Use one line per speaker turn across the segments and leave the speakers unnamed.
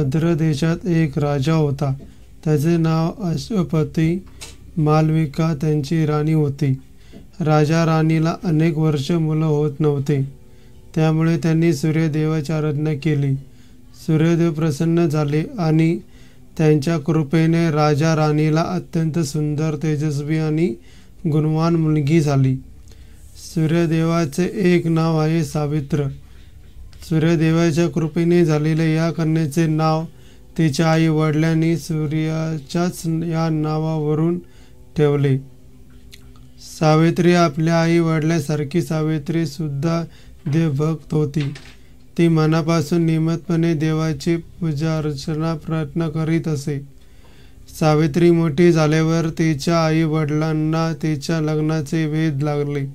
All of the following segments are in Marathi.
मद्र देशात एक राजा होता. त्याचे नाव अश्वपती. मालविका त्यांची राणी होती. राजा राणीला अनेक वर्ष मुलं होत नव्हते. त्यामुळे त्यांनी सूर्यदेवाची आराधना केली. सूर्यदेव प्रसन्न झाले आणि त्यांच्या कृपेने राजा राणीला अत्यंत सुंदर, तेजस्वी आणि गुणवान मुलगी झाली. सूर्यदेवाचे एक नाव आहे सावित्र. सूर्यदेवाच्या कृपेने झालेल्या या कन्येचे नाव तिच्या आई वडिलांनी सूर्याच्याच या नावावरून ठेवले. सावित्री आपल्या आई वडिलांसारखी सावित्री सुद्धा देवभक्त होती. ती मनापासून नियमितपणे देवाची पूजा अर्चना प्रयत्न करीत असे. सावित्री मोठी झाल्यावर तिच्या आई वडिलांना तिच्या लग्नाचे वेध लागले.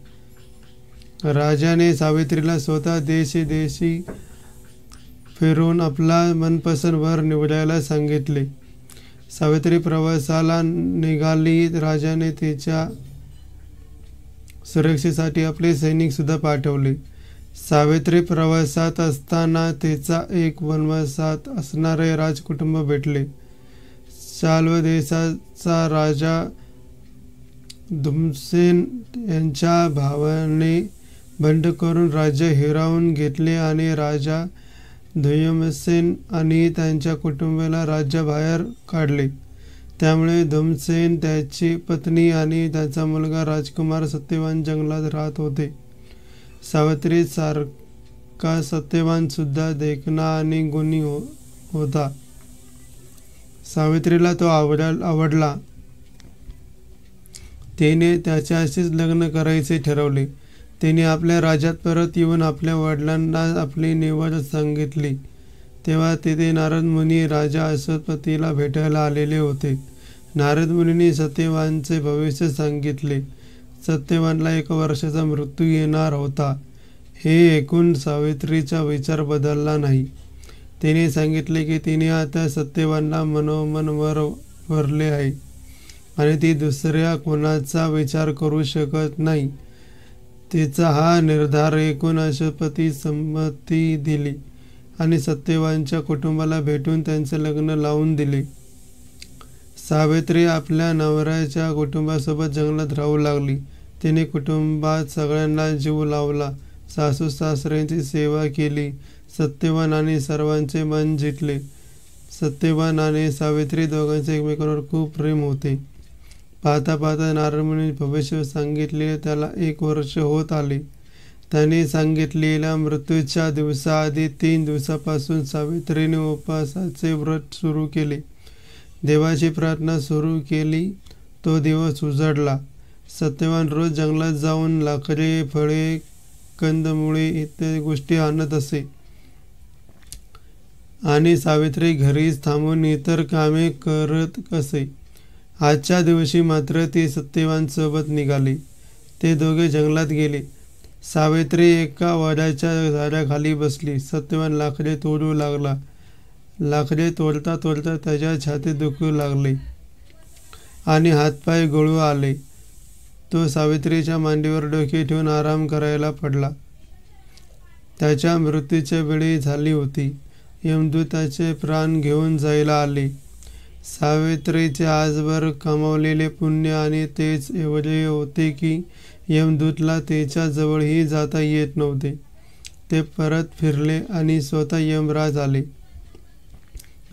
राजाने सावित्रीला स्वतः देशी फिरून आपला मनपसंत वर निवडायला सांगितले. सावित्री प्रवासाला निघाली. राजाने तिच्या सुरक्षेसाठी आपले सैनिक सुद्धा पाठवले. सावित्री प्रवासात असताना तिचा एक वनवासात असणारे राजकुटुंब भेटले. शाल्व देशाचा राजा धुम्रसेन यांच्या भावाने बंड करून राज्य हिरावून घेतले आणि राजा धुम्रसेन आणि त्यांच्या कुटुंबाला राज्याबाहेर काढले. त्यामुळे धुम्रसेन, त्याची पत्नी आणि त्याचा मुलगा राजकुमार सत्यवान जंगलात राहत होते. सावित्री सारखा सत्यवान सुद्धा देखणा आणि गुणी होता. सावित्रीला तो आवडला. तिने त्याच्याशीच लग्न करायचे ठरवले. तिने आपल्या राज्यात परत येऊन आपल्या वडिलांना आपली निवड सांगितली. तेव्हा तिथे नारद मुनी राजा अश्वपतीला भेटायला आलेले होते. नारद मुनींनी सत्यवानचे भविष्य सांगितले. सत्यवानला 1 वर्षाचा मृत्यू येणार होता. हे ऐकून सावित्रीचा विचार बदलला नाही. तिने सांगितले की तिने आता सत्यवानला मनोमन वरले आहे आणि ती दुसऱ्या कोणाचा विचार करू शकत नाही. तिचा हा निर्धार ऐकून अश्वपती संमती दिली आणि सत्यवानच्या कुटुंबाला भेटून त्यांचे लग्न लावून दिले. सावित्री आपल्या नवऱ्याच्या कुटुंबासोबत जंगलात राहू लागली. तिने कुटुंबात सगळ्यांना जीव लावला. सासू सासऱ्यांची सेवा केली. सत्यवान आणि सर्वांचे मन जिंकले. सत्यवान आणि सावित्री दोघांचे एकमेकांवर खूप प्रेम होते. पाहता पाहता नारद मुनी भविष्य सांगितले त्याला 1 वर्ष होत आले. त्याने सांगितलेल्या मृत्यूच्या दिवसाआधी 3 दिवसापासून सावित्रीने उपवासाचे व्रत सुरू केले. देवाची प्रार्थना सुरू केली. तो दिवस उजाडला. सत्यवान रोज जंगलात जाऊन लाकडे, फळे, कंदमुळे इत्यादी गोष्टी आणत असे आणि सावित्री घरीच थांबून इतर कामे करत असे. आजच्या दिवशी मात्र ती सत्यवान सोबत निघाली. ते दोघे जंगलात गेले. सावित्री एका वडाच्या झाडाखाली बसली. सत्यवान लाकडे तोडू लागला. लाकडे तोडता तोडता त्याच्या छातीत दुखू लागले आणि हातपाय गळू आले. तो सावित्रीच्या मांडीवर डोके ठेवून आराम करायला पडला. त्याच्या मृत्यूच्या वेळी झाली होती. यमदूत त्याचे प्राण घेऊन जायला आले. सावित्रीचे आजवर कमावलेले पुण्य आणि तेज एवढे होते की यमदूतला त्याच्या जवळही जाता येत नव्हते. ते परत फिरले आणि स्वतः यमराज आले.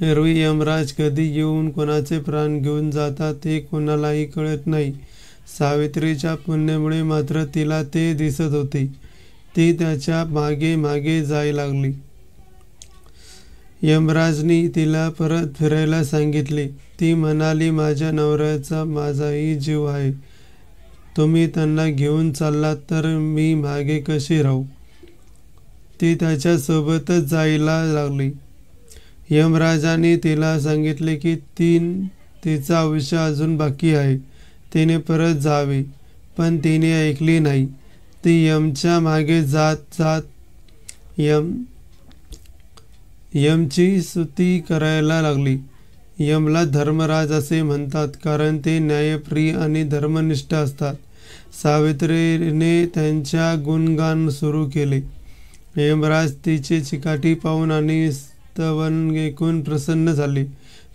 एरवी यमराज कधी येऊन कोणाचे प्राण घेऊन जातात हे कोणालाही कळत नाही. सावित्रीच्या पुण्यामुळे मात्र तिला ते दिसत होते. ती त्याच्या मागे मागे जायला लागली. यमराजनी तिला परत फिरायला सांगितले. ती म्हणाली, माझ्या नवऱ्याचा माझाही जीव आहे. तुम्ही त्यांना घेऊन चाललात तर मी मागे कशी राहू. ती त्याच्या सोबतच जायला लागली. यमराजाने तिला सांगितले की तिचा आयुष्य अजून बाकी आहे. तिने परत जावे. पण तिने ऐकली नाही. ती यमच्या मागे जात जात यमची स्तुती करायला लागली. यमला धर्मराज असे म्हणतात कारण ते न्यायप्रिय आणि धर्मनिष्ठ असतात. सावित्रीने त्यांच्या गुणगान सुरू केले. यमराज तिची चिकाटी पाहून आणि चितवन ऐकून प्रसन्न झाले,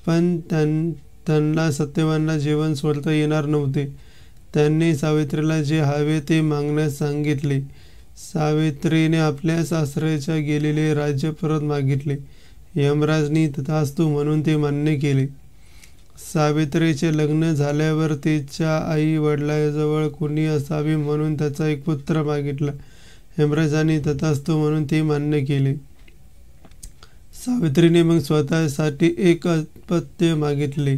पण त्यांना सत्यवानला जेवण सोडता येणार नव्हते. त्यांनी सावित्रीला जे हवे ते मागण्यास सांगितले. सावित्रीने आपल्या सासरच्या गेलेले राज्य परत मागितले. यमराजनी तथास्तु म्हणून ते मान्य केले. सावित्रीचे लग्न झाल्यावर तिच्या आई वडिलांजवळ कुणी असावे म्हणून त्याचा एक पुत्र मागितला. यमराजांनी तथास्तु म्हणून ते मान्य केले. सावित्रीने मग स्वतःसाठी एक अपत्य मागितले.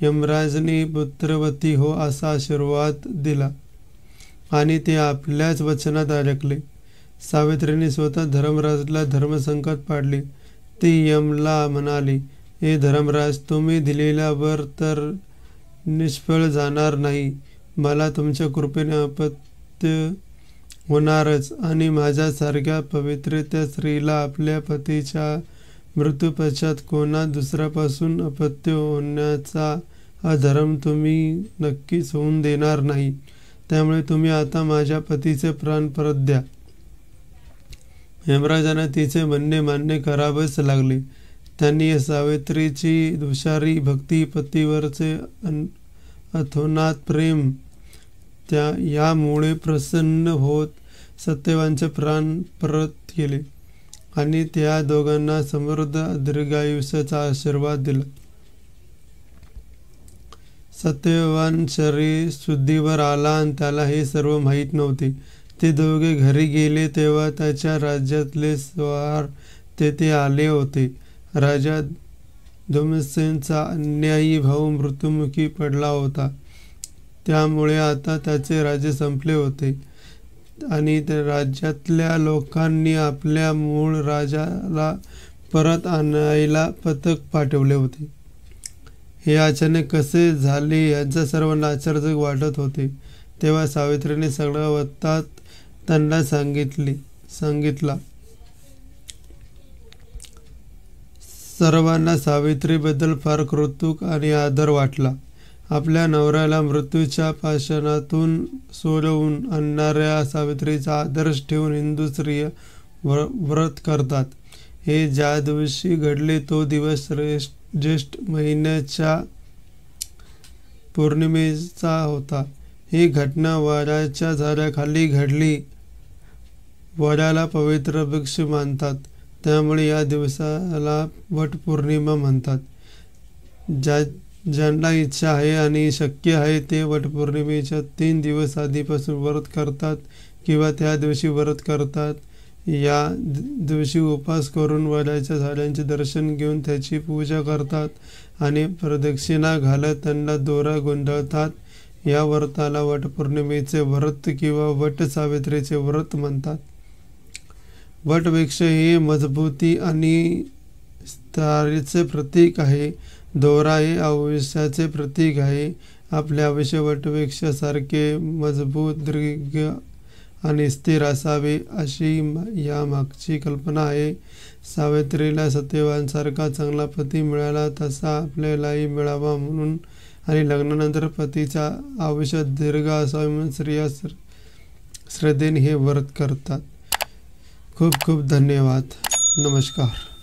यमराजने पुत्रवती हो असा आशीर्वाद दिला आणि ते आपल्याच वचनात अडकले. सावित्रीने स्वतः धर्मराजला धर्मसंकट पाडले. ती यमला म्हणाली, हे धर्मराज, तुम्ही दिलेला वर तर निष्फळ जाणार नाही. मला तुमच्या कृपेने अपत्य होणारच आणि माझ्यासारख्या पवित्र त्या स्त्रीला आपल्या पतीच्या मृत्यूपश्चात कोणा दुसऱ्यापासून अपत्य होण्याचा अधर्म तुम्ही नक्कीच होऊन देणार नाही. त्यामुळे तुम्ही आता माझ्या पतीचे प्राण परत द्या. यमराजांना तिचे म्हणणे मान्य करावेच लागले. त्यांनी सावित्रीची दुशारी भक्ती, पतीवरचे अथोनात प्रेम यामुळे प्रसन्न होत सत्यवानचे प्राण परत केले आणि त्या दोघांना समृद्ध दीर्घायुष्याचा आशीर्वाद दिला. सत्यवान शरीर शुद्धीवर आला आणि त्याला हे सर्व माहीत नव्हते. ते दोघे घरी गेले तेव्हा त्याच्या राज्यातले स्वार तेथे आले होते. राजा धूम्रसेनचा अन्यायी भाऊ मृत्युमुखी पडला होता. त्यामुळे आता त्याचे राज्य संपले होते आणि त्या राज्यातल्या लोकांनी आपल्या मूळ राजाला परत आणायला पथक पाठवले होते. हे अचानक कसे झाले याचा सर्वांना आश्चर्य वाटत होते. तेव्हा सावित्रीने सगळा वृत्तांत त्यांना सांगितला. सर्वांना सावित्रीबद्दल फार कौतुक आणि आदर वाटला. आपल्या नवऱ्याला मृत्यूच्या पाशणातून सोडवून आणणाऱ्या सावित्रीचा आदर्श ठेवून हिंदू स्त्रिया व्रत करतात. हे ज्या दिवशी घडले तो दिवस ज्येष्ठ महिन्याच्या पौर्णिमेचा होता. ही घटना वडाच्या झाडाखाली घडली. वडाला पवित्र वृक्ष मानतात, त्यामुळे या दिवसाला वटपौर्णिमा म्हणतात. ज्यांना इच्छा आहे आणि शक्य आहे ते वटपौर्णिमेच्या 3 दिवस आधीपासून व्रत करतात किंवा त्या दिवशी व्रत करतात. या दिवशी उपवास करून वडाच्या झाडांचे दर्शन घेऊन त्याची पूजा करतात आणि प्रदक्षिणा घालत त्यांना दोरा गुंडळतात. या व्रताला वटपौर्णिमेचे व्रत किंवा वट सावित्रीचे व्रत म्हणतात. वटवृक्ष हे मजबूती आणि स्थायीचे प्रतीक आहे. दोरा हे आयुष्याचे प्रतीक आहे. आपले आयुष्य वटवृक्षासारखे मजबूत, दीर्घ आणि स्थिर असावे अशी या मागची कल्पना आहे. सावित्रीला सत्यवानसारखा चांगला पती मिळाला तसा आपल्यालाही मिळावा म्हणून आणि लग्नानंतर पतीच्या आयुष्य दीर्घ असावे म्हणून स्त्रिया श्रद्धेने हे व्रत करतात. खूप खूप धन्यवाद. नमस्कार.